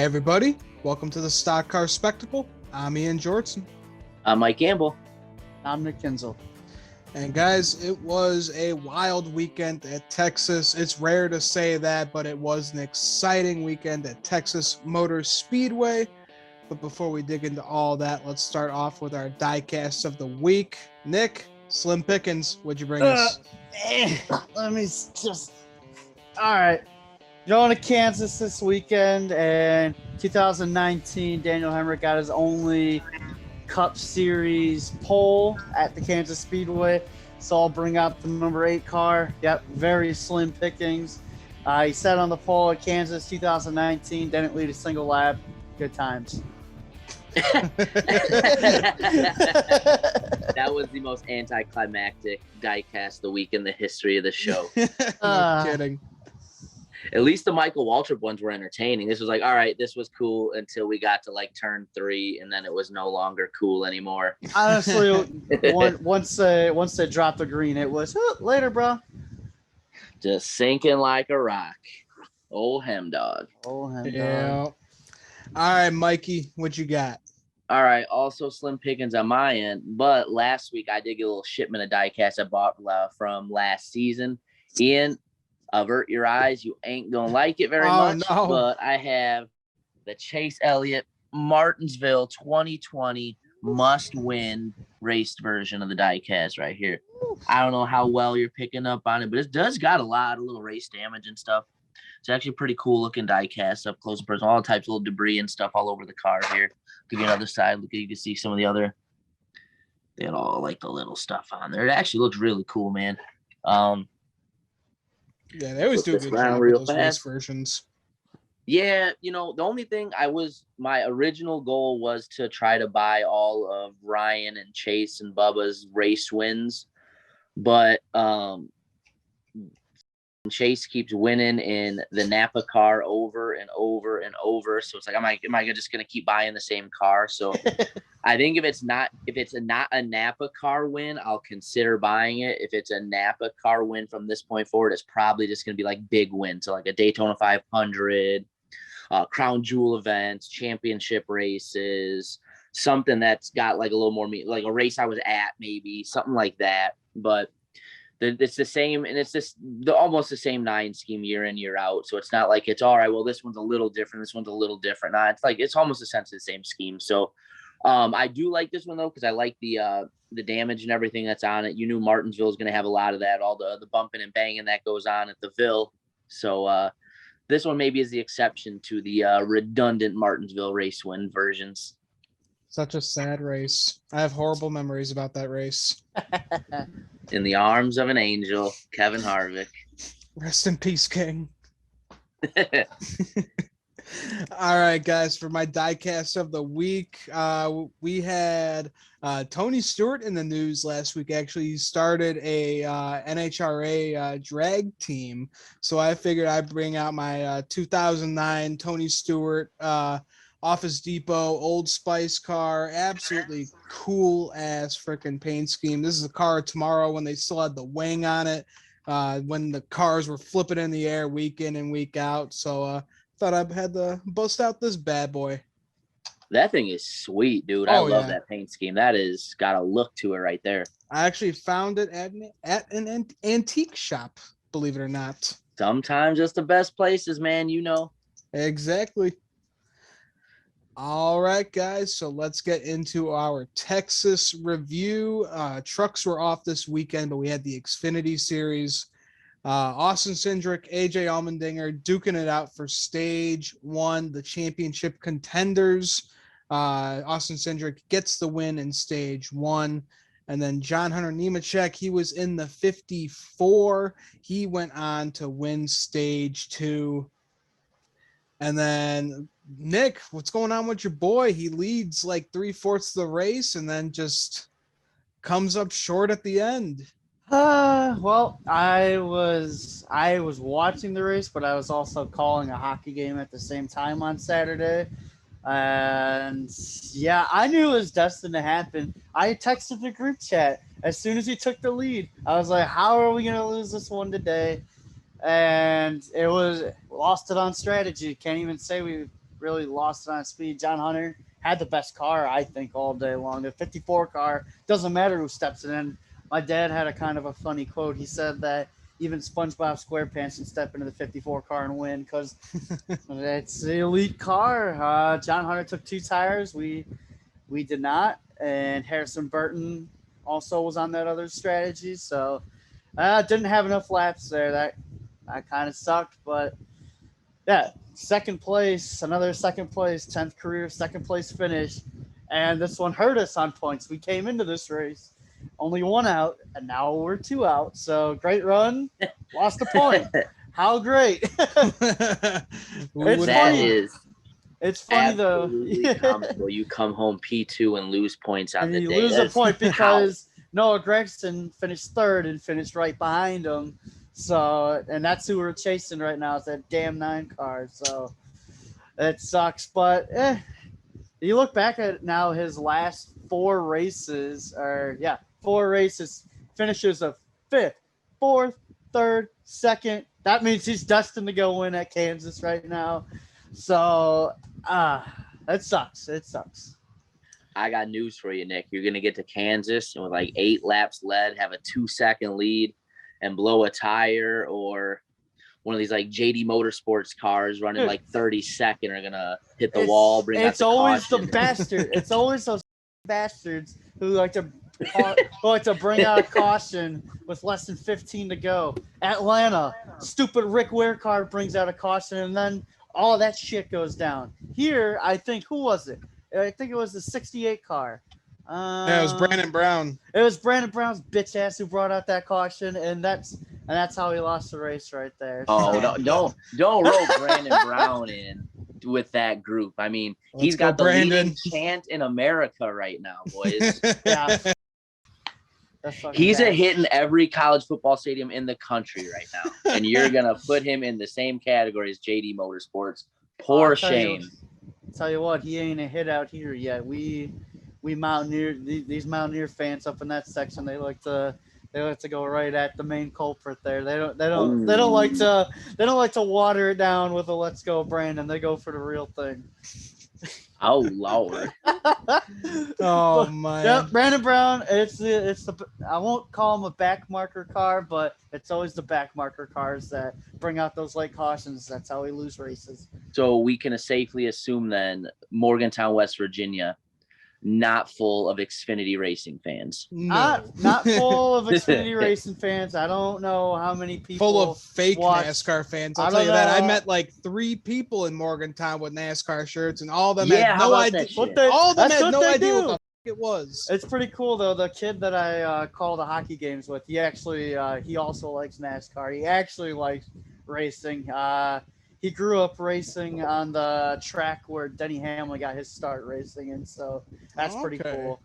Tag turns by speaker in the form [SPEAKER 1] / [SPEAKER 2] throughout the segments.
[SPEAKER 1] everybody, welcome to the Stock Car Spectacle. I'm Ian Jortson.
[SPEAKER 2] I'm Mike Gamble.
[SPEAKER 3] I'm Nick Kinzel.
[SPEAKER 1] And guys, it was a wild weekend at Texas. It's rare to say that, but it was an exciting weekend at Texas Motor Speedway. But before we dig into all that, let's start off with our Diecast of the week. Nick, Slim Pickens, what'd you bring us?
[SPEAKER 3] Let me just... All right. Going to Kansas this weekend, and 2019, Daniel Hemrick got his only Cup Series pole at the Kansas Speedway. So I'll bring out the number 8 car. Yep, very slim pickings. He sat on the pole at Kansas 2019, didn't lead a single lap. Good times.
[SPEAKER 2] That was the most anticlimactic diecast of the week in the history of the show.
[SPEAKER 1] No kidding.
[SPEAKER 2] At least the Michael Waltrip ones were entertaining. This was like, all right, this was cool until we got to like turn 3, and then it was no longer cool anymore.
[SPEAKER 3] Honestly, once they dropped the green, it was later, bro.
[SPEAKER 2] Just sinking like a rock. Old Hem Dog.
[SPEAKER 1] Yeah. All right, Mikey, what you got?
[SPEAKER 2] All right, also slim pickings on my end, but last week I did get a little shipment of diecast I bought from last season. Ian, avert your eyes. You ain't going to like it very much,
[SPEAKER 1] no.
[SPEAKER 2] But I have the Chase Elliott Martinsville 2020 must-win raced version of the diecast right here. I don't know how well you're picking up on it, but it does got a lot of little race damage and stuff. It's actually a pretty cool-looking diecast up close and personal. All types of little debris and stuff all over the car here. Give you another side. Look, you can see some of the other. They had all like the little stuff on there. It actually looks really cool, man.
[SPEAKER 1] Yeah, they always do a good job with those race versions.
[SPEAKER 2] Yeah, you know, the only thing my original goal was to try to buy all of Ryan and Chase and Bubba's race wins, but Chase keeps winning in the Napa car over and over and over. So it's like, am I just going to keep buying the same car? So I think if it's not a Napa car win, I'll consider buying it. If it's a Napa car win from this point forward, it's probably just going to be like big wins. So like a Daytona 500, Crown Jewel events, championship races, something that's got like a little more meat, like a race I was at, maybe something like that. But it's the same, and it's just almost the same 9 scheme year in, year out. So it's not like it's all right, well, this one's a little different, this one's a little different. Nah, it's like it's almost essentially the same scheme. So I do like this one though, because I like the damage and everything that's on it. You knew Martinsville is going to have a lot of that, all the bumping and banging that goes on at the Ville. So this one maybe is the exception to the redundant Martinsville race win versions.
[SPEAKER 1] Such a sad race. I have horrible memories about that race.
[SPEAKER 2] In the arms of an angel, Kevin Harvick.
[SPEAKER 1] Rest in peace, King. All right, guys, for my diecast of the week, we had Tony Stewart in the news last week. Actually, he started a NHRA drag team. So I figured I'd bring out my 2009 Tony Stewart Office Depot Old Spice car. Absolutely cool ass freaking paint scheme. This is a car tomorrow when they still had the wing on it, when the cars were flipping in the air week in and week out. So thought I had to bust out this bad boy.
[SPEAKER 2] That thing is sweet, dude. I love that paint scheme. That is got a look to it right there.
[SPEAKER 1] I actually found it at an antique shop, believe it or not.
[SPEAKER 2] Sometimes it's the best places, man, you know.
[SPEAKER 1] Exactly. All right, guys, so let's get into our Texas review. Trucks were off this weekend, but we had the Xfinity Series. Austin Cindric, AJ Allmendinger duking it out for stage 1, the championship contenders. Austin Cindric gets the win in stage 1. And then John Hunter Nemechek, he was in the 54. He went on to win stage 2. And then Nick, what's going on with your boy? He leads like 3/4 of the race and then just comes up short at the end.
[SPEAKER 3] Well, I was watching the race, but I was also calling a hockey game at the same time on Saturday. And yeah, I knew it was destined to happen. I texted the group chat as soon as he took the lead. I was like, how are we going to lose this one today? And it was lost it on strategy. Can't even say we really lost it on speed. John Hunter had the best car, I think, all day long. The 54 car, doesn't matter who steps in. My dad had a kind of a funny quote. He said that even SpongeBob SquarePants can step into the 54 car and win because it's the elite car. John Hunter took 2 tires. We did not. And Harrison Burton also was on that other strategy. So didn't have enough laps there. That kind of sucked. But, yeah, second place, another second place, 10th career second place finish. And this one hurt us on points. We came into this race only 1 out, and now we're 2 out. So great run, lost a point. How great! It's funny. It's funny though.
[SPEAKER 2] Comical. You come home P2 and lose points on
[SPEAKER 3] and
[SPEAKER 2] the
[SPEAKER 3] you
[SPEAKER 2] day.
[SPEAKER 3] lose a point because Noah Gregson finished 3rd and finished right behind him. So, and that's who we're chasing right now. Is that damn 9 car. So it sucks, but you look back at now, his last 4 races, 4 races, finishes of 5th, 4th, 3rd, 2nd. That means he's destined to go win at Kansas right now. So, it sucks. It sucks.
[SPEAKER 2] I got news for you, Nick. You're going to get to Kansas and with like 8 laps led, have a 2-second lead and blow a tire, or one of these like JD Motorsports cars running like 32nd are going to hit the wall.
[SPEAKER 3] It's always the bastard. It's always those bastards who like to bring out a caution with less than 15 to go. Atlanta, stupid Rick Ware car brings out a caution, and then all that shit goes down. Here, I think, who was it? I think it was the 68 car.
[SPEAKER 1] Yeah, it was Brandon Brown.
[SPEAKER 3] It was Brandon Brown's bitch ass who brought out that caution, and that's how he lost the race right there.
[SPEAKER 2] Oh, don't roll Brandon Brown in with that group. I mean, he's got the leading chant in America right now, boys.
[SPEAKER 3] Yeah.
[SPEAKER 2] He's a hit in every college football stadium in the country right now, and you're gonna put him in the same category as JD Motorsports. Poor shame.
[SPEAKER 3] Tell you what, he ain't a hit out here yet. We Mountaineer, these Mountaineer fans up in that section, they like to go right at the main culprit there. They don't like to water it down with a let's go Brandon. They go for the real thing.
[SPEAKER 2] Oh Lord.
[SPEAKER 1] Oh man.
[SPEAKER 3] Yep, Brandon Brown. It's the I won't call him a back marker car, but it's always the back marker cars that bring out those late cautions. That's how we lose races.
[SPEAKER 2] So we can safely assume then Morgantown, West Virginia, not full of Xfinity racing fans.
[SPEAKER 1] No.
[SPEAKER 3] Not full of Xfinity racing fans. I don't know how many people.
[SPEAKER 1] Full of fake NASCAR fans. I'll tell you that. I met like 3 people in Morgantown with NASCAR shirts, and all of them had no idea. All of them had no idea what the fuck it was.
[SPEAKER 3] It's pretty cool though. The kid that I call the hockey games with, he actually he also likes NASCAR. He actually likes racing. He grew up racing on the track where Denny Hamlin got his start racing, and so that's pretty cool.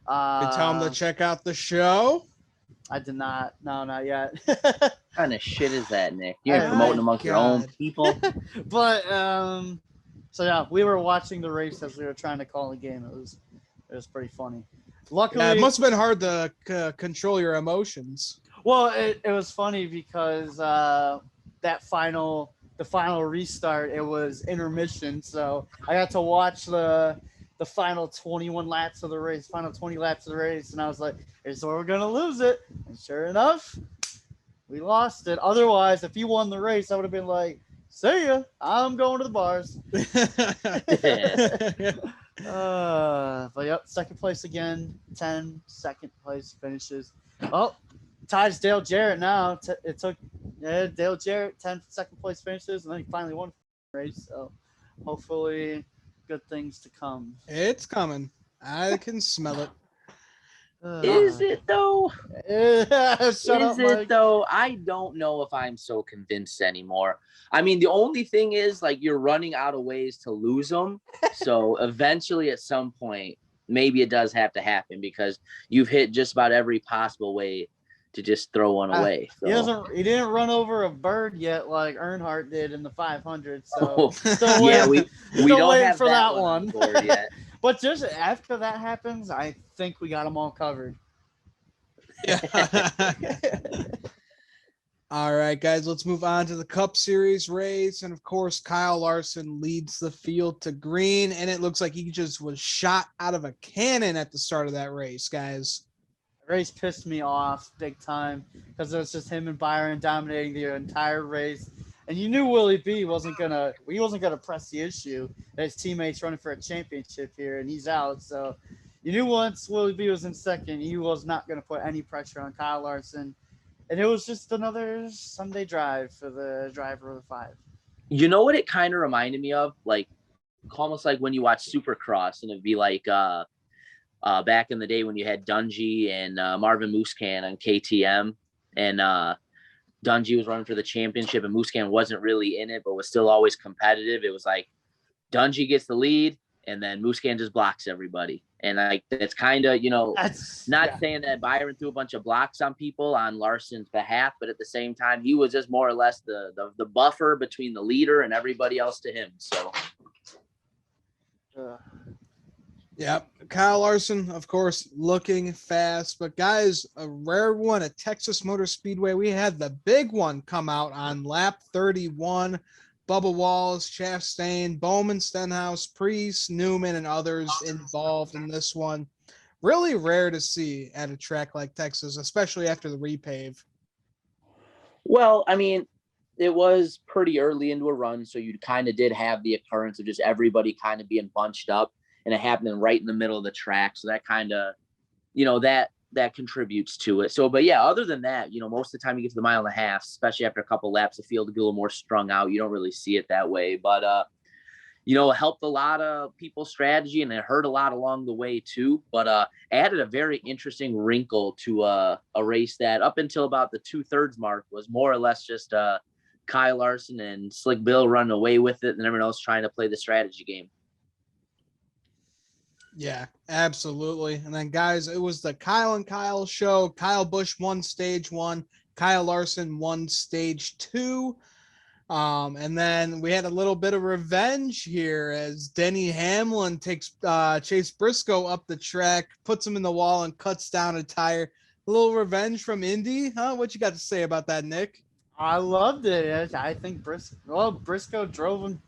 [SPEAKER 1] You tell him to check out the show?
[SPEAKER 3] I did not. No, not yet.
[SPEAKER 2] What kind of shit is that, Nick? You're promoting amongst your own people.
[SPEAKER 3] But so yeah, we were watching the race as we were trying to call the game. It was pretty funny. Luckily,
[SPEAKER 1] it must have been hard to control your emotions.
[SPEAKER 3] Well, it was funny because the final restart, it was intermission, so I got to watch the final 21 laps of the race, final 20 laps of the race, and I was like, "Here's where we're gonna lose it." And sure enough, we lost it. Otherwise, if you won the race, I would have been like, "See ya, I'm going to the bars." But yep, second place again, 10 second place finishes. Oh, ties Dale Jarrett now. It took Dale Jarrett 10 second place finishes, and then he finally won the race. So hopefully, good things to come.
[SPEAKER 1] It's coming. I can smell it.
[SPEAKER 2] Is it though?
[SPEAKER 3] Is
[SPEAKER 2] it though? I don't know if I'm so convinced anymore. I mean, the only thing is, like, you're running out of ways to lose them. So eventually, at some point, maybe it does have to happen because you've hit just about every possible way to just throw one away. So.
[SPEAKER 3] He didn't run over a bird yet like Earnhardt did in the 500. So
[SPEAKER 2] we don't
[SPEAKER 3] waiting
[SPEAKER 2] have
[SPEAKER 3] for that one
[SPEAKER 2] yet.
[SPEAKER 3] But just after that happens, I think we got them all covered.
[SPEAKER 1] Yeah. All right, guys, let's move on to the Cup Series race. And of course, Kyle Larson leads the field to green. And it looks like he just was shot out of a cannon at the start of that race, guys.
[SPEAKER 3] The race pissed me off big time because it was just him and Byron dominating the entire race. And you knew Willie B wasn't gonna press the issue that his teammates running for a championship here and he's out. So you knew once Willie B was in second, he was not gonna put any pressure on Kyle Larson. And it was just another Sunday drive for the driver of the 5.
[SPEAKER 2] You know what it kind of reminded me of? Like almost like when you watch Supercross and it'd be like back in the day when you had Dungy and Marvin Muscan on KTM and Dungy was running for the championship and Muscan wasn't really in it, but was still always competitive. It was like Dungy gets the lead and then Muscan just blocks everybody. And like that's kind of, saying that Byron threw a bunch of blocks on people on Larson's behalf, but at the same time, he was just more or less the buffer between the leader and everybody else to him. So,
[SPEAKER 1] yeah, Kyle Larson, of course, looking fast. But guys, a rare one at Texas Motor Speedway. We had the big one come out on lap 31. Bubba Wallace, Chastain, Bowman, Stenhouse, Priest, Newman, and others involved in this one. Really rare to see at a track like Texas, especially after the repave.
[SPEAKER 2] Well, I mean, it was pretty early into a run, so you kind of did have the occurrence of just everybody kind of being bunched up, and it happening right in the middle of the track. So that kind of, that contributes to it. So, but yeah, other than that, most of the time you get to the mile and a half, especially after a couple laps, the field to be a little more strung out. You don't really see it that way, but, it helped a lot of people's strategy and it hurt a lot along the way too, but, added a very interesting wrinkle to, a race that up until about the 2/3 mark was more or less just, Kyle Larson and Slick Bill running away with it and everyone else trying to play the strategy game.
[SPEAKER 1] Yeah, absolutely. And then, guys, it was the Kyle and Kyle show. Kyle Busch won stage 1. Kyle Larson won stage 2. And then we had a little bit of revenge here as Denny Hamlin takes Chase Briscoe up the track, puts him in the wall, and cuts down a tire. A little revenge from Indy, huh? What you got to say about that, Nick?
[SPEAKER 3] I loved it. I think Briscoe drove him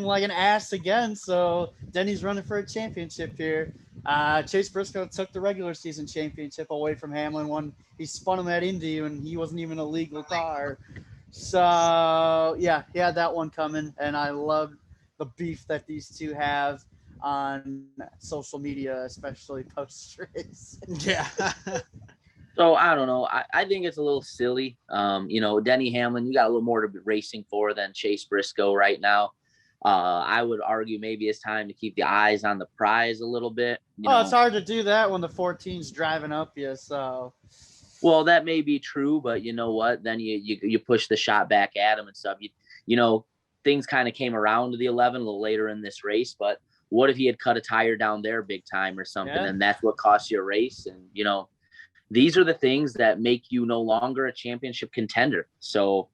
[SPEAKER 3] like an ass again. So Denny's running for a championship here. Chase Briscoe took the regular season championship away from Hamlin when he spun him at Indy when he wasn't even a legal car. So yeah, he had that one coming, and I love the beef that these two have on social media, especially post race.
[SPEAKER 1] Yeah.
[SPEAKER 2] So I don't know. I think it's a little silly. Denny Hamlin, you got a little more to be racing for than Chase Briscoe right now. I would argue maybe it's time to keep the eyes on the prize a little bit.
[SPEAKER 3] It's hard to do that when the 14's driving up you. So,
[SPEAKER 2] well, that may be true, but you know what? Then you push the shot back at him and stuff. Things kind of came around to the 11 a little later in this race, but what if he had cut a tire down there big time or something, and that's what cost you a race? And these are the things that make you no longer a championship contender. So,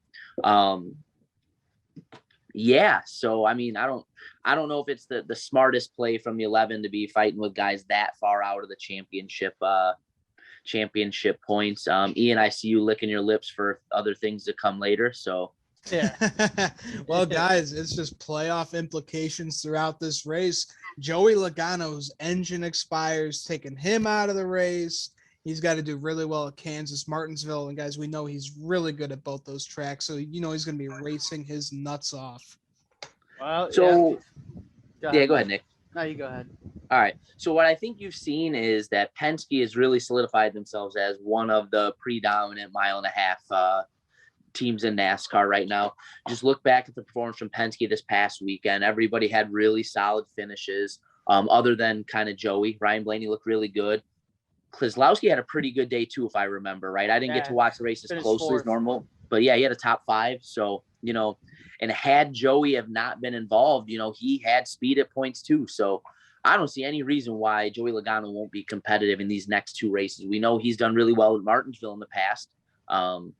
[SPEAKER 2] yeah. So, I mean, I don't know if it's the smartest play from the 11 to be fighting with guys that far out of the championship points. Ian, I see you licking your lips for other things to come later. So,
[SPEAKER 3] yeah.
[SPEAKER 1] Well, guys, it's just playoff implications throughout this race. Joey Logano's engine expires, taking him out of the race. He's got to do really well at Kansas, Martinsville. And guys, we know he's really good at both those tracks. So, he's going to be racing his nuts off.
[SPEAKER 3] Well,
[SPEAKER 2] so go ahead, Nick.
[SPEAKER 3] No, you go ahead.
[SPEAKER 2] All right. So what I think you've seen is that Penske has really solidified themselves as one of the predominant mile and a half teams in NASCAR right now. Just look back at the performance from Penske this past weekend. Everybody had really solid finishes, other than kind of Joey. Ryan Blaney looked really good. Keselowski had a pretty good day too, if I remember right. I didn't get to watch the race as closely as normal, but yeah, he had a top 5. So, and had Joey have not been involved, he had speed at points too. So I don't see any reason why Joey Logano won't be competitive in these next 2 races. We know he's done really well at Martinsville in the past. Not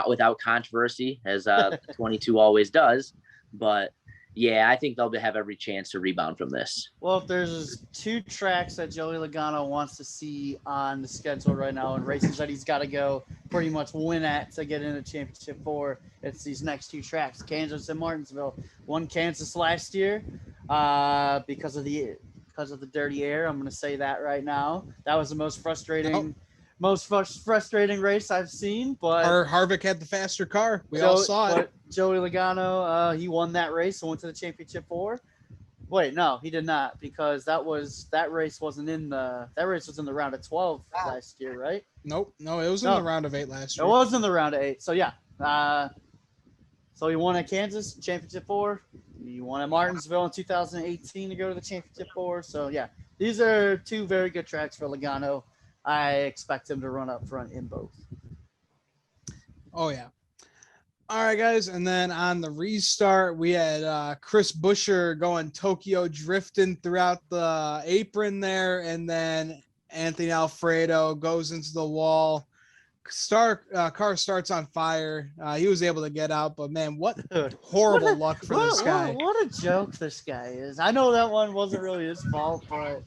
[SPEAKER 2] without controversy, as 22 always does, but yeah, I think they'll have every chance to rebound from this.
[SPEAKER 3] Well, if there's 2 tracks that Joey Logano wants to see on the schedule right now and races that he's got to go pretty much win at to get into championship 4. It's these next 2 tracks, Kansas and Martinsville. Won Kansas last year because of the dirty air. I'm going to say that right now. That was the most frustrating race I've seen. But
[SPEAKER 1] Harvick had the faster car. We all saw it.
[SPEAKER 3] But Joey Logano, he won that race and went to the championship 4. Wait, no, he did not, because that race was in the round of 12 last year, right?
[SPEAKER 1] Nope, no, it was in the round of 8 last year.
[SPEAKER 3] It was in the round of 8. So yeah, so he won at Kansas championship 4. He won at Martinsville in 2018 to go to the championship 4. So yeah, these are 2 very good tracks for Logano. I expect him to run up front in both.
[SPEAKER 1] Oh yeah. All right, guys, and then on the restart, we had Chris Buescher going Tokyo drifting throughout the apron there, and then Anthony Alfredo goes into the wall. Car starts on fire. He was able to get out, but man, what horrible luck for this guy.
[SPEAKER 3] What a joke this guy is. I know that one wasn't really his fault, but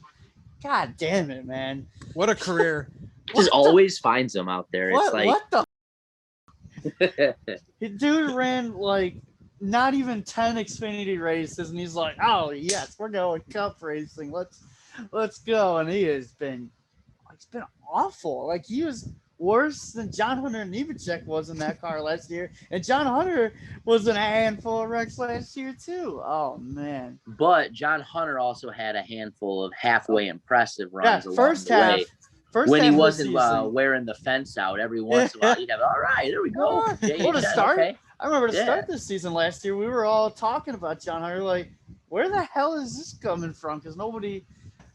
[SPEAKER 3] God damn it, man.
[SPEAKER 1] What a career.
[SPEAKER 2] Just always finds him out there. It's like,
[SPEAKER 3] what the dude ran like not even 10 Xfinity races, and he's like, oh yes, we're going cup racing, let's go. And it's been awful. Like, he was worse than John Hunter Nemechek was in that car last year, and John Hunter was in a handful of wrecks last year too. Oh man.
[SPEAKER 2] But John Hunter also had a handful of halfway impressive runs along
[SPEAKER 3] first
[SPEAKER 2] the
[SPEAKER 3] half
[SPEAKER 2] way. When he wasn't wearing the fence out every once in a while, you'd have, all right, there we go.
[SPEAKER 3] What a start.
[SPEAKER 2] Okay.
[SPEAKER 3] I remember to start this season last year, we were all talking about John Hunter, like, where the hell is this coming from? Because nobody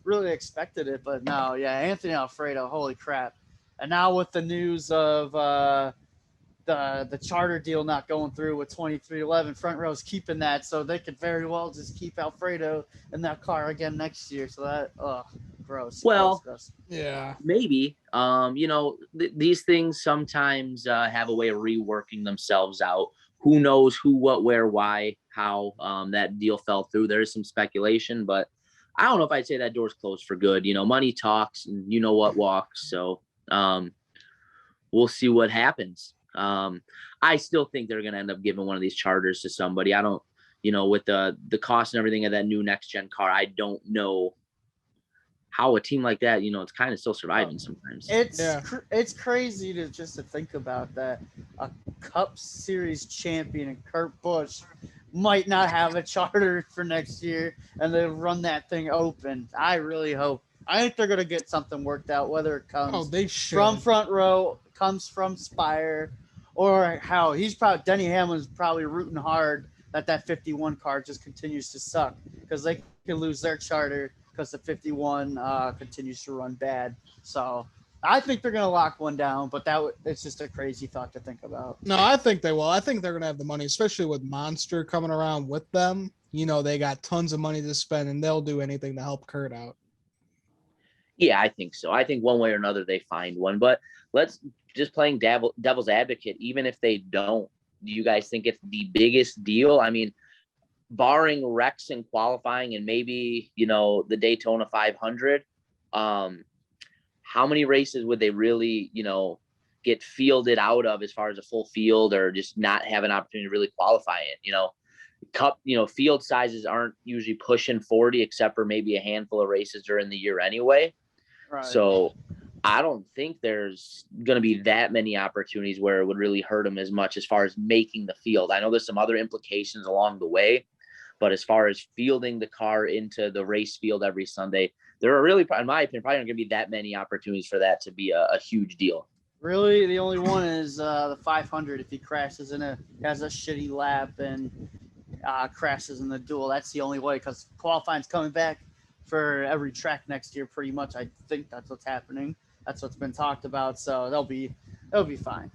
[SPEAKER 3] really expected it. But no, yeah, Anthony Alfredo, holy crap. And now with the news of the charter deal not going through with 2311, Front Row's keeping that, so they could very well just keep Alfredo in that car again next year. So that, gross.
[SPEAKER 2] Well,
[SPEAKER 3] gross.
[SPEAKER 1] Yeah,
[SPEAKER 2] maybe. These things sometimes have a way of reworking themselves out. Who knows who, what, where, why, how that deal fell through. There is some speculation, but I don't know if I'd say that door's closed for good. Money talks, and you know what walks. So we'll see what happens. I still think they're going to end up giving one of these charters to somebody. I don't, with the cost and everything of that new next gen car, I don't know how a team like that, it's kind of still surviving sometimes.
[SPEAKER 3] It's crazy to think about that. A Cup Series champion and Kurt Busch might not have a charter for next year, and they'll run that thing open. I really hope. I think they're going to get something worked out, whether it comes from Front Row, comes from Spire, or how Denny Hamlin's probably rooting hard that 51 car just continues to suck, because they can lose their charter because the 51 continues to run bad. So I think they're going to lock one down, but it's just a crazy thought to think about.
[SPEAKER 1] No, I think they will. I think they're going to have the money, especially with Monster coming around with them. They got tons of money to spend, and they'll do anything to help Kurt out.
[SPEAKER 2] Yeah, I think so. I think one way or another they find one. But let's just playing devil's advocate. Even if they don't, do you guys think it's the biggest deal? I mean, barring wrecks in qualifying and maybe, the Daytona 500, how many races would they really, get fielded out of as far as a full field, or just not have an opportunity to really qualify it? Cup, field sizes aren't usually pushing 40, except for maybe a handful of races during the year anyway.
[SPEAKER 3] Right.
[SPEAKER 2] So I don't think there's going to be that many opportunities where it would really hurt them as much as far as making the field. I know there's some other implications along the way, but as far as fielding the car into the race field every Sunday, there are really, in my opinion, probably not going to be that many opportunities for that to be a huge deal.
[SPEAKER 3] Really, the only one is the 500. If he crashes has a shitty lap and crashes in the duel, that's the only way, because qualifying's coming back for every track next year pretty much. I think that's what's happening. That's what's been talked about, so they'll be fine.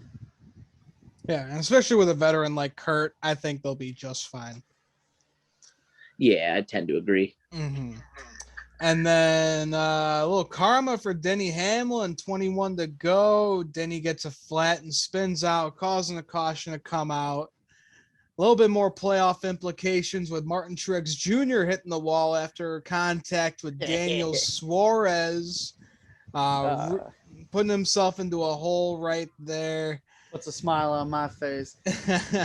[SPEAKER 1] Yeah, and especially with a veteran like Kurt, I think they'll be just fine.
[SPEAKER 2] Yeah, I tend to agree.
[SPEAKER 1] Mm-hmm. And then a little karma for Denny Hamlin, 21 to go. Denny gets a flat and spins out, causing a caution to come out. A little bit more playoff implications with Martin Truex Jr. hitting the wall after contact with Daniel Suarez. Put putting himself into a hole right there.
[SPEAKER 3] Puts a smile on my face.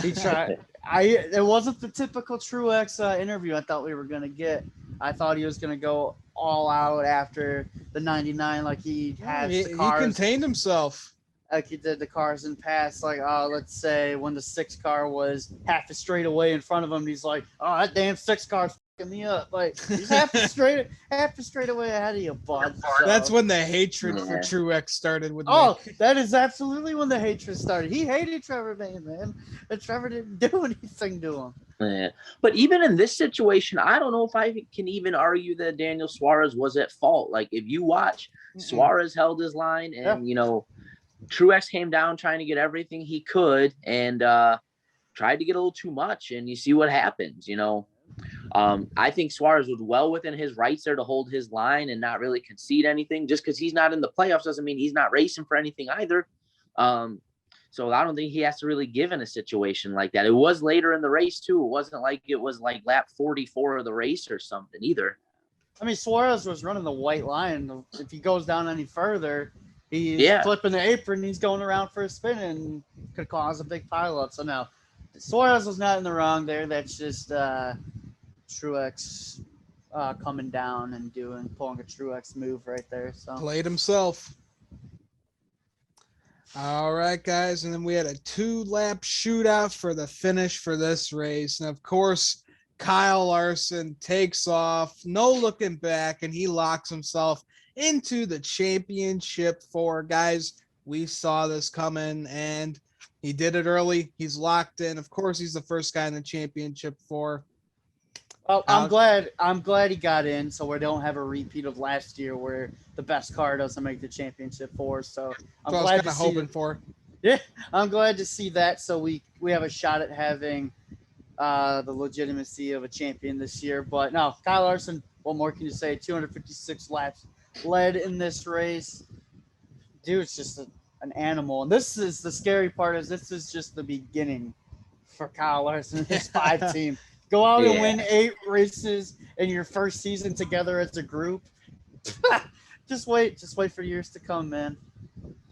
[SPEAKER 3] He tried. It wasn't the typical Truex interview I thought we were gonna get. I thought he was gonna go all out after the 99, like he has the
[SPEAKER 1] he
[SPEAKER 3] cars.
[SPEAKER 1] contained himself.
[SPEAKER 3] Like he did the cars in past, like, let's say when the 6 car was half a straightaway in front of him, he's like, oh, that damn 6 car's fucking me up. Like, he's half a straightaway ahead of you, bud. So.
[SPEAKER 1] That's when the hatred for Truex started with Nick.
[SPEAKER 3] That is absolutely when the hatred started. He hated Trevor May, man. And Trevor didn't do anything to him.
[SPEAKER 2] Yeah. But even in this situation, I don't know if I can even argue that Daniel Suarez was at fault. Like, if you watch, Suarez held his line and, Truex came down trying to get everything he could and tried to get a little too much, and you see what happens, I think Suarez was well within his rights there to hold his line and not really concede anything. Just because he's not in the playoffs doesn't mean he's not racing for anything either. So I don't think he has to really give in a situation like that. It was later in the race too. It wasn't like it was like lap 44 of the race or something either.
[SPEAKER 3] I mean, Suarez was running the white line. If he goes down any further, he's flipping the apron. He's going around for a spin and could cause a big pileup. So no, Suarez was not in the wrong there. That's just Truex coming down and pulling a Truex move right there. So
[SPEAKER 1] played himself. All right, guys, and then we had a 2-lap shootout for the finish for this race, and of course, Kyle Larson takes off, no looking back, and he locks himself into the championship 4. Guys, we saw this coming, and he did it early. He's locked in. Of course, he's the first guy in the championship 4.
[SPEAKER 3] Oh, I'm glad he got in, so we don't have a repeat of last year where the best car doesn't make the championship 4. So I'm glad to see.
[SPEAKER 1] Hoping for.
[SPEAKER 3] Yeah, I'm glad to see that. So we have a shot at having the legitimacy of a champion this year. But no, Kyle Larson. What more can you say? 256 laps led in this race. Dude's just an animal. And this is the scary part. This is just the beginning for Kyle Larson and his 5 team. Go out and win 8 races in your first season together as a group. Just wait for years to come, man.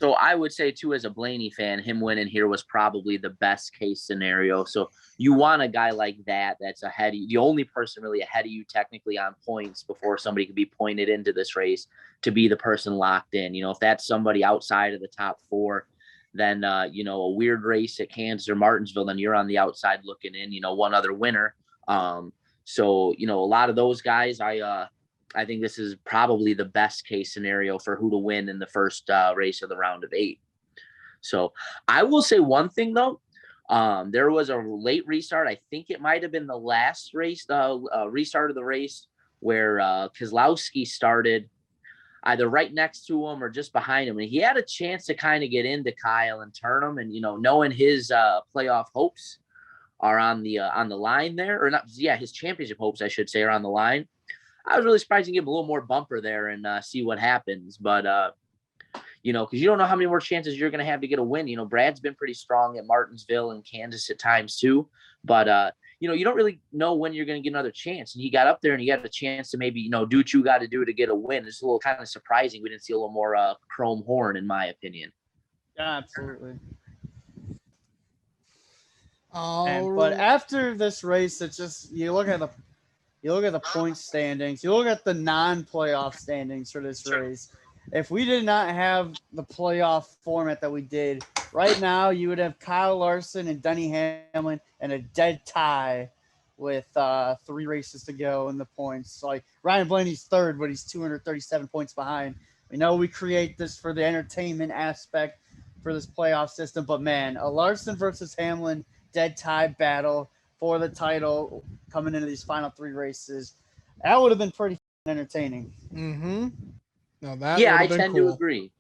[SPEAKER 2] So I would say too, as a Blaney fan, him winning here was probably the best case scenario. So you want a guy like that that's ahead of you, the only person really ahead of you technically on points before somebody could be pointed into this race to be the person locked in. If that's somebody outside of the top 4, then a weird race at Kansas or Martinsville, then you're on the outside looking in, one other winner. So a lot of those guys, I think this is probably the best case scenario for who to win in the first race of the round of 8. So I will say one thing though, there was a late restart. I think it might've been the last race, restart of the race where Keselowski started either right next to him or just behind him. And he had a chance to kind of get into Kyle and turn him. And, knowing his playoff hopes are on the line there, or not. Yeah. His championship hopes, I should say, are on the line. I was really surprised to give him a little more bumper there and see what happens. But, because you don't know how many more chances you're going to have to get a win. Brad's been pretty strong at Martinsville and Kansas at times too. But, you don't really know when you're going to get another chance. And he got up there and he got a chance to maybe, do what you got to do to get a win. It's a little kind of surprising. We didn't see a little more chrome horn, in my opinion.
[SPEAKER 3] Yeah, absolutely.
[SPEAKER 1] But
[SPEAKER 3] after this race, it's just you look at the point standings, you look at the non-playoff standings for this race. If we did not have the playoff format that we did, right now you would have Kyle Larson and Denny Hamlin and a dead tie with 3 races to go in the points. Like Ryan Blaney's 3rd, but he's 237 points behind. We know we create this for the entertainment aspect for this playoff system, but man, a Larson versus Hamlin dead tie battle for the title coming into these final 3 races, that would have been pretty entertaining.
[SPEAKER 1] Mm-hmm. No,
[SPEAKER 2] I tend to agree.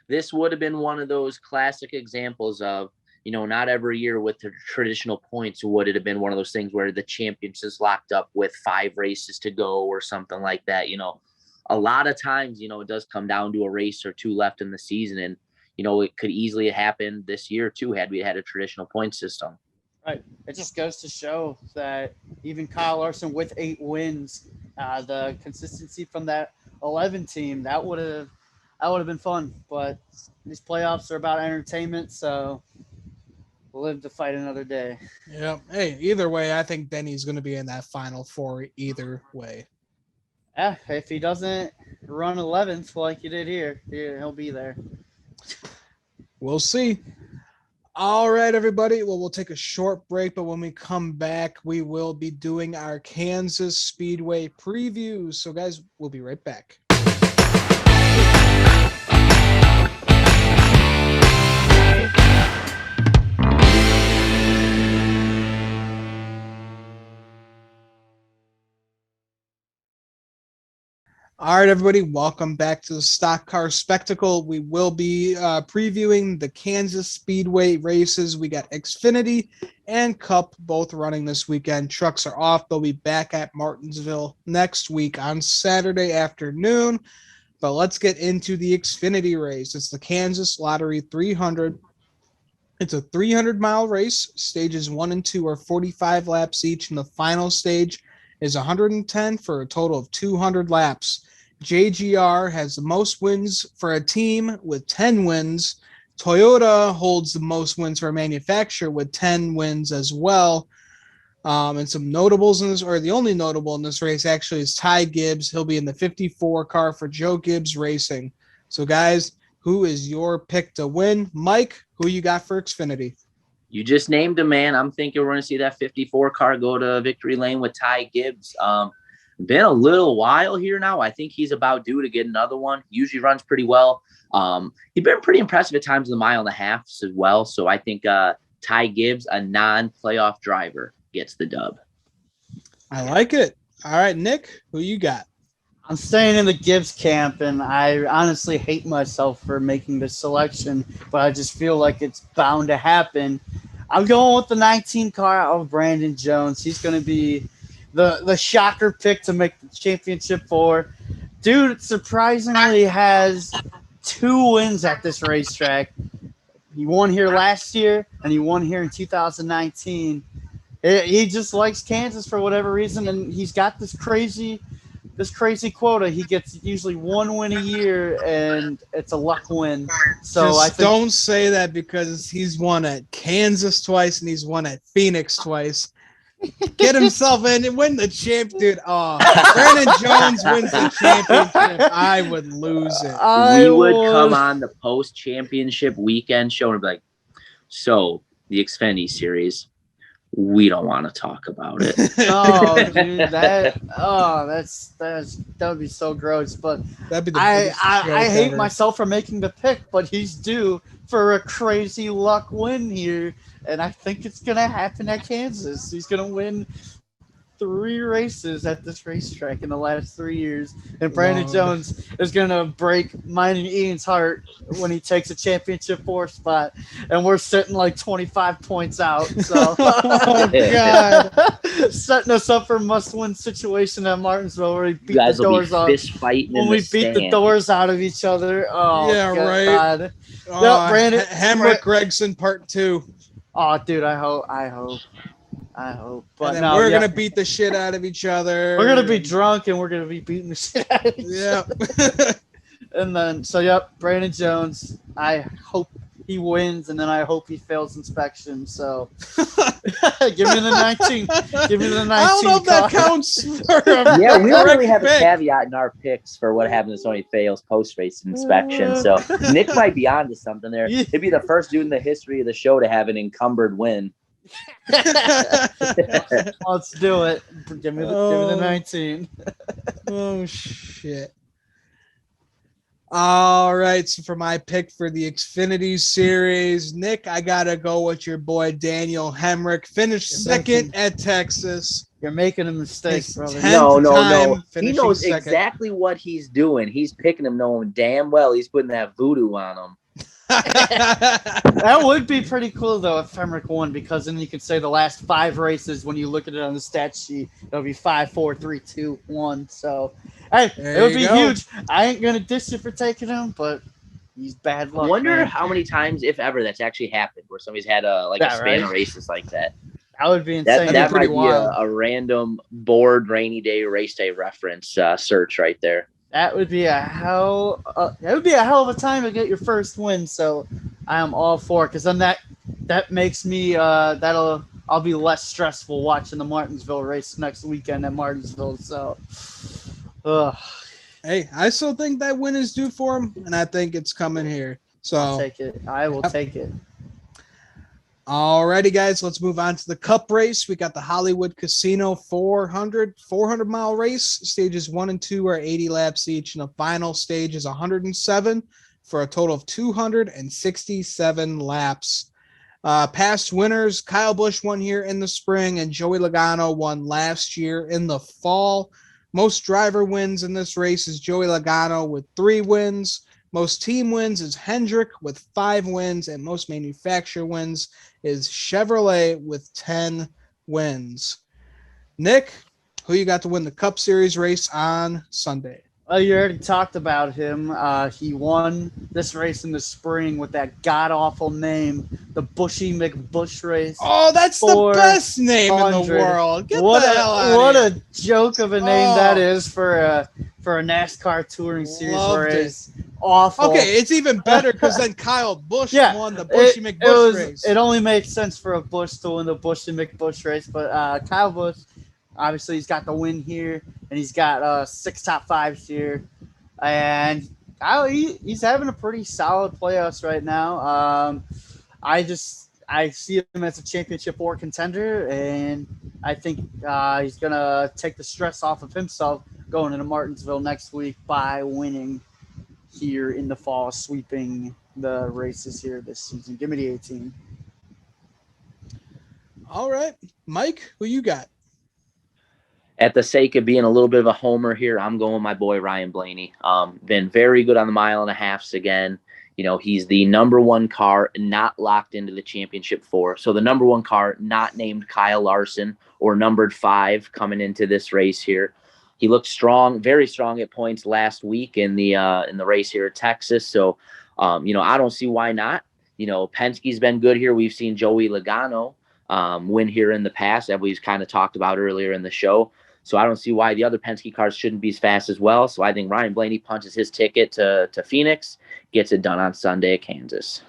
[SPEAKER 2] This would have been one of those classic examples of, not every year with the traditional points would it have been one of those things where the champions is locked up with 5 races to go or something like that. A lot of times, it does come down to a race or 2 left in the season. And, it could easily happen this year too, had we had a traditional point system.
[SPEAKER 3] Right. It just goes to show that even Kyle Larson with 8 wins, the consistency from that 11 team, that would have That would have been fun. But these playoffs are about entertainment, so we'll live to fight another day.
[SPEAKER 1] Yeah. Hey, either way, I think Denny's going to be in that Final Four either way.
[SPEAKER 3] Yeah, if he doesn't run 11th like he did here, he'll be there.
[SPEAKER 1] We'll see. All right, everybody. Well, we'll take a short break, but when we come back, we will be doing our Kansas Speedway previews. So, guys, we'll be right back. All right, everybody, welcome back to the Stock Car Spectacle. We will be previewing the Kansas Speedway races. We got Xfinity and Cup both running this weekend. Trucks are off. They'll be back at Martinsville next week on Saturday afternoon. But let's get into the Xfinity race. It's the Kansas Lottery 300. It's a 300-mile race. Stages 1 and 2 are 45 laps each, and the final stage is 110 for a total of 200 laps. JGR has the most wins for a team with 10 wins. Toyota holds the most wins for a manufacturer with 10 wins as well. And some notables in this, or the only notable in this race actually is Ty Gibbs. He'll be in the 54 car for Joe Gibbs Racing. So, guys, who is your pick to win? Mike, who you got for Xfinity?
[SPEAKER 2] You just named him, man. I'm thinking we're going to see that 54 car go to victory lane with Ty Gibbs. Been a little while here now. I think he's about due to get another one. Usually runs pretty well. He's been pretty impressive at times in the mile and a half as well. So I think Ty Gibbs, a non-playoff driver, gets the dub.
[SPEAKER 1] I like it. All right, Nick, who you got?
[SPEAKER 3] I'm staying in the Gibbs camp, and I honestly hate myself for making this selection, but I just feel like it's bound to happen. I'm going with the 19 car of Brandon Jones. He's going to be the shocker pick to make the championship four. Dude surprisingly has 2 wins at this racetrack. He won here last year, and he won here in 2019. He just likes Kansas for whatever reason, and he's got this crazy quota. He gets usually 1 win a year, and it's a luck win. So I think,
[SPEAKER 1] don't say that, because he's won at Kansas twice and he's won at Phoenix twice. Get himself in and win the champ, dude. Oh, Brandon Jones wins the championship. I would lose it.
[SPEAKER 2] We would come on the post-championship weekend show and be like, so the Xfinity series, we don't want to talk about it.
[SPEAKER 3] Oh, dude, that would be so gross. But
[SPEAKER 1] That'd be the
[SPEAKER 3] I hate
[SPEAKER 1] ever.
[SPEAKER 3] myself for making the pick, but he's due for a crazy luck win here, and I think it's gonna happen at Kansas. He's gonna win 3 races at this racetrack in the last 3 years, and Brandon Jones is gonna break mine and Ian's heart when he takes a championship 4 spot, and we're sitting like 25 points out. So,
[SPEAKER 1] Oh, God.
[SPEAKER 3] setting us up for a must-win situation at Martinsville, where we beat
[SPEAKER 2] You guys
[SPEAKER 3] the
[SPEAKER 2] will
[SPEAKER 3] doors
[SPEAKER 2] be
[SPEAKER 3] off.
[SPEAKER 2] fist fighting
[SPEAKER 3] When
[SPEAKER 2] in
[SPEAKER 3] we
[SPEAKER 2] the
[SPEAKER 3] beat the
[SPEAKER 2] stand.
[SPEAKER 3] doors out of each other. Oh,
[SPEAKER 1] Yeah, right.
[SPEAKER 3] God. No, Brandon.
[SPEAKER 1] Hemrick Gregson Part 2.
[SPEAKER 3] Oh, dude, I hope. But
[SPEAKER 1] And then
[SPEAKER 3] no,
[SPEAKER 1] we're
[SPEAKER 3] yeah.
[SPEAKER 1] gonna beat the shit out of each other.
[SPEAKER 3] We're gonna be drunk and we're gonna be beating the shit out of each
[SPEAKER 1] Yeah.
[SPEAKER 3] other. And then, Brandon Jones. I hope he wins, and then I hope he fails inspection. So, give me the 19. Give me the 19.
[SPEAKER 1] I don't know if that
[SPEAKER 3] car.
[SPEAKER 1] counts. For a
[SPEAKER 2] Yeah, we don't
[SPEAKER 1] correct
[SPEAKER 2] really have a
[SPEAKER 1] pick.
[SPEAKER 2] caveat in our picks for what happens if somebody fails post-race inspection. So Nick might be onto something there.
[SPEAKER 3] Yeah.
[SPEAKER 2] He'd be the first dude in the history of the show to have an encumbered win.
[SPEAKER 3] Let's do it. Give me the 19.
[SPEAKER 1] Oh shit. All right, so for my pick for the Xfinity series, Nick, I gotta go with your boy Daniel Hemrick. Finished second at Texas.
[SPEAKER 3] You're making a mistake,
[SPEAKER 1] His
[SPEAKER 3] brother.
[SPEAKER 1] 10th
[SPEAKER 2] No.
[SPEAKER 1] time
[SPEAKER 2] He
[SPEAKER 1] finishing
[SPEAKER 2] knows
[SPEAKER 1] second.
[SPEAKER 2] exactly what he's doing. He's picking him knowing damn well he's putting that voodoo on him.
[SPEAKER 3] That would be pretty cool, though, if Hemrick won, because then you could say the last 5 races, when you look at it on the stat sheet, it'll be 5, 4, 3, 2, 1. So, hey,
[SPEAKER 1] There
[SPEAKER 3] it would
[SPEAKER 1] you
[SPEAKER 3] be
[SPEAKER 1] go.
[SPEAKER 3] huge. I ain't going to diss you for taking him, but he's bad
[SPEAKER 2] I
[SPEAKER 3] luck.
[SPEAKER 2] wonder
[SPEAKER 3] man.
[SPEAKER 2] how many times, if ever, that's actually happened where somebody's had a
[SPEAKER 3] Yeah,
[SPEAKER 2] span of
[SPEAKER 3] right?
[SPEAKER 2] races like that.
[SPEAKER 3] That would be
[SPEAKER 2] That,
[SPEAKER 3] insane.
[SPEAKER 1] That'd be
[SPEAKER 2] that
[SPEAKER 1] pretty
[SPEAKER 2] might be
[SPEAKER 1] wild.
[SPEAKER 2] a random bored rainy day race day reference search right there.
[SPEAKER 3] That would be a hell. That would be a hell of a time to get your first win. So I am all for it because then that makes me I'll be less stressful watching the Martinsville race next weekend at Martinsville. So, ugh,
[SPEAKER 1] Hey, I still think that win is due for him, and I think it's coming here.
[SPEAKER 3] I'll
[SPEAKER 1] So,
[SPEAKER 3] take it. I will take it.
[SPEAKER 1] alrighty, guys, let's move on to the Cup race. We got the Hollywood Casino 400-mile race. Stages 1 and 2 are 80 laps each, and the final stage is 107 for a total of 267 laps. Past winners, Kyle Busch won here in the spring, and Joey Logano won last year in the fall. Most driver wins in this race is Joey Logano with 3 wins. Most team wins is Hendrick with 5 wins, and most manufacturer wins is Chevrolet with 10 wins. Nick, who you got to win the Cup Series race on Sunday?
[SPEAKER 3] Oh, you already talked about him. He won this race in the spring with that god-awful name, the Bushy McBush race.
[SPEAKER 1] Oh, that's the best name in the
[SPEAKER 3] 400.
[SPEAKER 1] world. Get the hell out
[SPEAKER 3] What
[SPEAKER 1] of here.
[SPEAKER 3] a joke of a name that is for a NASCAR Touring Series
[SPEAKER 1] Loved
[SPEAKER 3] race. Awful.
[SPEAKER 1] Okay, it's even better because then Kyle Busch
[SPEAKER 3] Yeah,
[SPEAKER 1] won the Bushy McBush race.
[SPEAKER 3] It only makes sense for a Bush to win the Bushy McBush race, but Kyle Busch, obviously, he's got the win here, and he's got 6 top 5s here, and he's having a pretty solid playoffs right now. I see him as a championship 4 contender, and I think he's gonna take the stress off of himself going into Martinsville next week by winning here in the fall, sweeping the races here this season. Give me the 18.
[SPEAKER 1] All right, Mike, who you got?
[SPEAKER 2] At the sake of being a little bit of a homer here, I'm going with my boy Ryan Blaney. Been very good on the 1.5 miles again. You know, he's the number 1 car not locked into the championship 4. So the number 1 car not named Kyle Larson or numbered 5 coming into this race here. He looked strong, very strong at points last week in the race here at Texas. So, you know, I don't see why not. You know, Penske's been good here. We've seen Joey Logano win here in the past, that we've kind of talked about earlier in the show. So I don't see why the other Penske cars shouldn't be as fast as well. So I think Ryan Blaney punches his ticket to Phoenix, gets it done on Sunday at Kansas.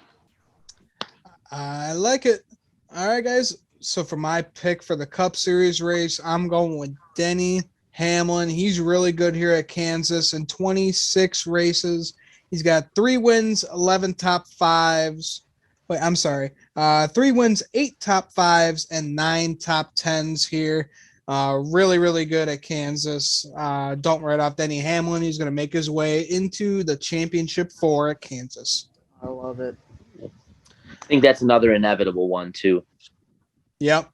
[SPEAKER 1] I like it. All right, guys. So for my pick for the Cup Series race, I'm going with Denny Hamlin. He's really good here at Kansas in 26 races. He's got 3 wins, 11 top 5s. Wait, I'm sorry. 3 wins, 8 top 5s, and 9 top 10s here. Really, really good at Kansas. Don't write off Denny Hamlin. He's going to make his way into the championship 4 at Kansas.
[SPEAKER 3] I love it.
[SPEAKER 2] I think that's another inevitable one, too.
[SPEAKER 1] Yep.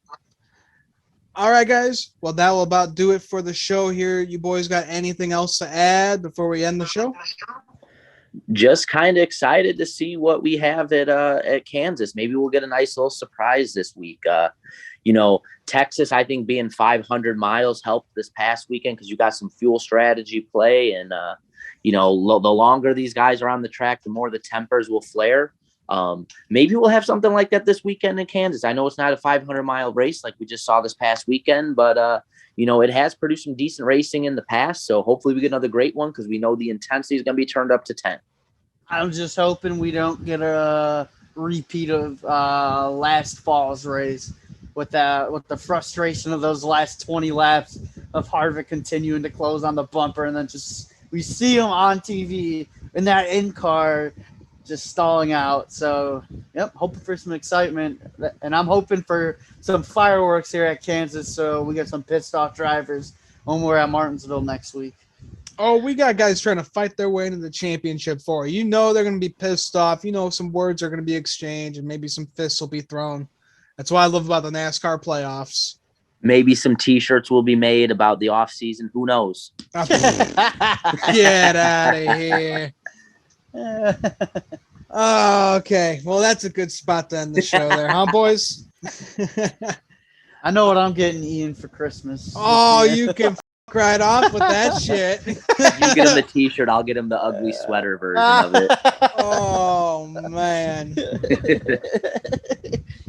[SPEAKER 1] All right, guys. Well, that will about do it for the show here. You boys got anything else to add before we end the show?
[SPEAKER 2] Just kind of excited to see what we have at Kansas. Maybe we'll get a nice little surprise this week. You know, Texas, I think being 500 miles helped this past weekend because you got some fuel strategy play. And, you know, the longer these guys are on the track, the more the tempers will flare. Maybe we'll have something like that this weekend in Kansas. I know it's not a 500-mile race like we just saw this past weekend, but, you know, it has produced some decent racing in the past. So hopefully we get another great one because we know the intensity is going to be turned up to 10.
[SPEAKER 3] I'm just hoping we don't get a repeat of last fall's race with the frustration of those last 20 laps of Harvick continuing to close on the bumper, and then just we see him on TV in that in-car just stalling out. So, yep, hoping for some excitement, and I'm hoping for some fireworks here at Kansas so we get some pissed off drivers when we're at Martinsville next week.
[SPEAKER 1] Oh, we got guys trying to fight their way into the championship 4. You know they're going to be pissed off. You know some words are going to be exchanged and maybe some fists will be thrown. That's what I love about the NASCAR playoffs. Maybe
[SPEAKER 2] some T-shirts will be made about the offseason. Who knows?
[SPEAKER 1] Get out of here. Oh, okay. Well, that's a good spot to end the show there, huh, boys?
[SPEAKER 3] I know what I'm getting Ian for Christmas.
[SPEAKER 1] Oh, you can right off with that shit.
[SPEAKER 2] You get him the T-shirt. I'll get him the ugly sweater version of it.
[SPEAKER 1] Oh, man.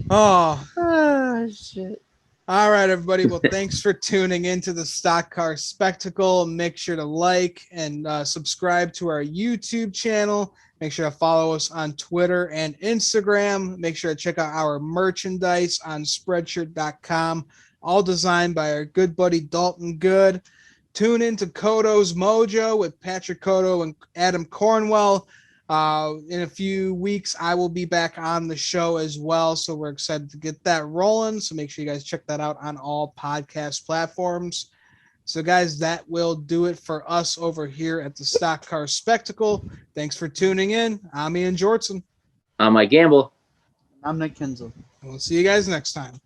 [SPEAKER 1] Oh,
[SPEAKER 3] shit.
[SPEAKER 1] All right, everybody. Well, thanks for tuning into the Stock Car Spectacle. Make sure to like and subscribe to our YouTube channel. Make sure to follow us on Twitter and Instagram. Make sure to check out our merchandise on Spreadshirt.com, all designed by our good buddy Dalton Good. Tune in to Koto's Mojo with Patrick Koto and Adam Cornwell. In a few weeks, I will be back on the show as well. So we're excited to get that rolling. So make sure you guys check that out on all podcast platforms. So, guys, that will do it for us over here at the Stock Car Spectacle. Thanks for tuning in. I'm Ian Jortson.
[SPEAKER 2] I'm Mike Gamble.
[SPEAKER 3] I'm Nick Kinzel.
[SPEAKER 1] And we'll see you guys next time.